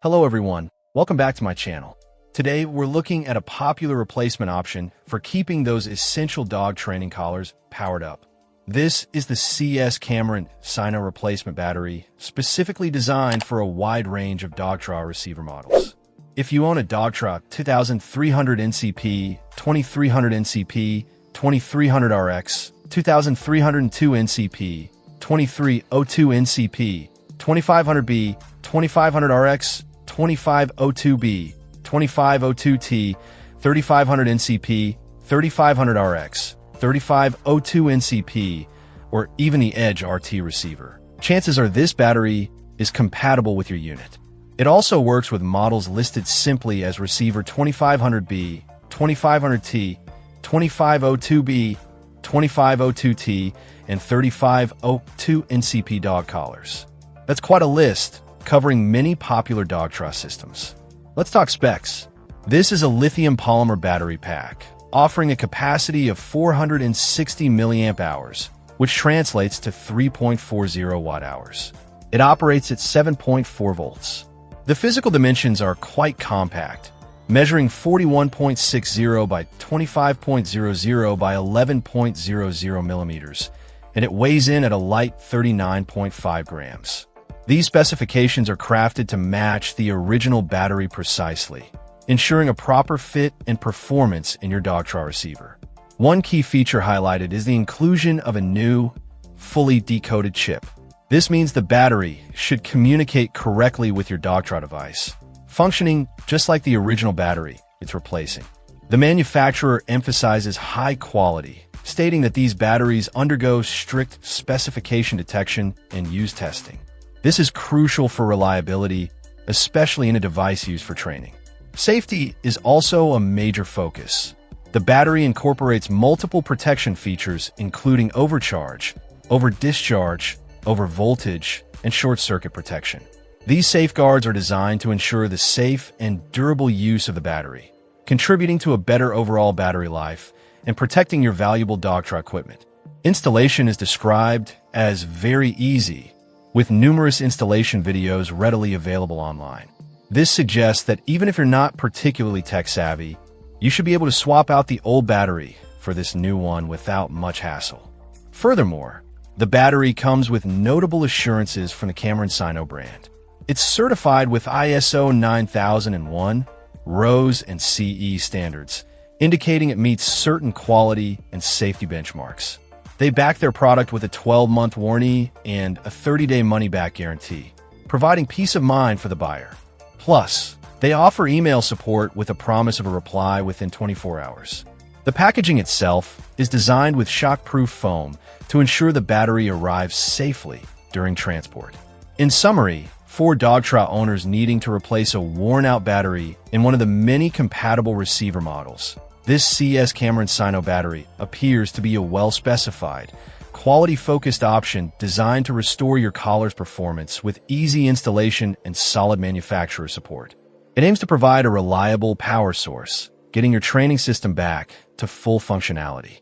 Hello everyone, welcome back to my channel. Today we're looking at a popular replacement option for keeping those essential dog training collars powered up. This is the CS Cameron Sino replacement battery, specifically designed for a wide range of Dogtra receiver models. If you own a Dogtra 2300 NCP, 2300 NCP, 2300 RX, 2302 NCP, 2302 NCP, 2500B, 2500 RX, 2502B, 2502T, 3500 NCP, 3500 RX, 3502 NCP, or even the Edge RT receiver. Chances are this battery is compatible with your unit. It also works with models listed simply as receiver 2500B, 2500T, 2502B, 2502T, and 3502 NCP dog collars. That's quite a list, covering many popular Dogtra systems. Let's talk specs. This is a lithium polymer battery pack, offering a capacity of 460 milliamp hours, which translates to 3.40 watt-hours. It operates at 7.4 volts. The physical dimensions are quite compact, measuring 41.60 by 25.00 by 11.00 millimeters, and it weighs in at a light 39.5 grams. These specifications are crafted to match the original battery precisely, ensuring a proper fit and performance in your Dogtra receiver. One key feature highlighted is the inclusion of a new, fully decoded chip. This means the battery should communicate correctly with your Dogtra device, functioning just like the original battery it's replacing. The manufacturer emphasizes high quality, stating that these batteries undergo strict specification detection and use testing. This is crucial for reliability, especially in a device used for training. Safety is also a major focus. The battery incorporates multiple protection features, including overcharge, over-discharge, over-voltage, and short-circuit protection. These safeguards are designed to ensure the safe and durable use of the battery, contributing to a better overall battery life and protecting your valuable Dogtra equipment. Installation is described as very easy, with numerous installation videos readily available online. This suggests that even if you're not particularly tech-savvy, you should be able to swap out the old battery for this new one without much hassle. Furthermore, the battery comes with notable assurances from the Cameron Sino brand. It's certified with ISO 9001, RoHS, and CE standards, indicating it meets certain quality and safety benchmarks. They back their product with a 12-month warranty and a 30-day money-back guarantee, providing peace of mind for the buyer. Plus, they offer email support with a promise of a reply within 24 hours. The packaging itself is designed with shock-proof foam to ensure the battery arrives safely during transport. In summary, for Dogtra owners needing to replace a worn-out battery in one of the many compatible receiver models, this CS Cameron Sino battery appears to be a well-specified, quality-focused option designed to restore your collar's performance with easy installation and solid manufacturer support. It aims to provide a reliable power source, getting your training system back to full functionality.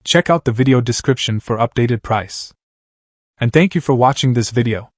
Check out the video description for updated price. And thank you for watching this video.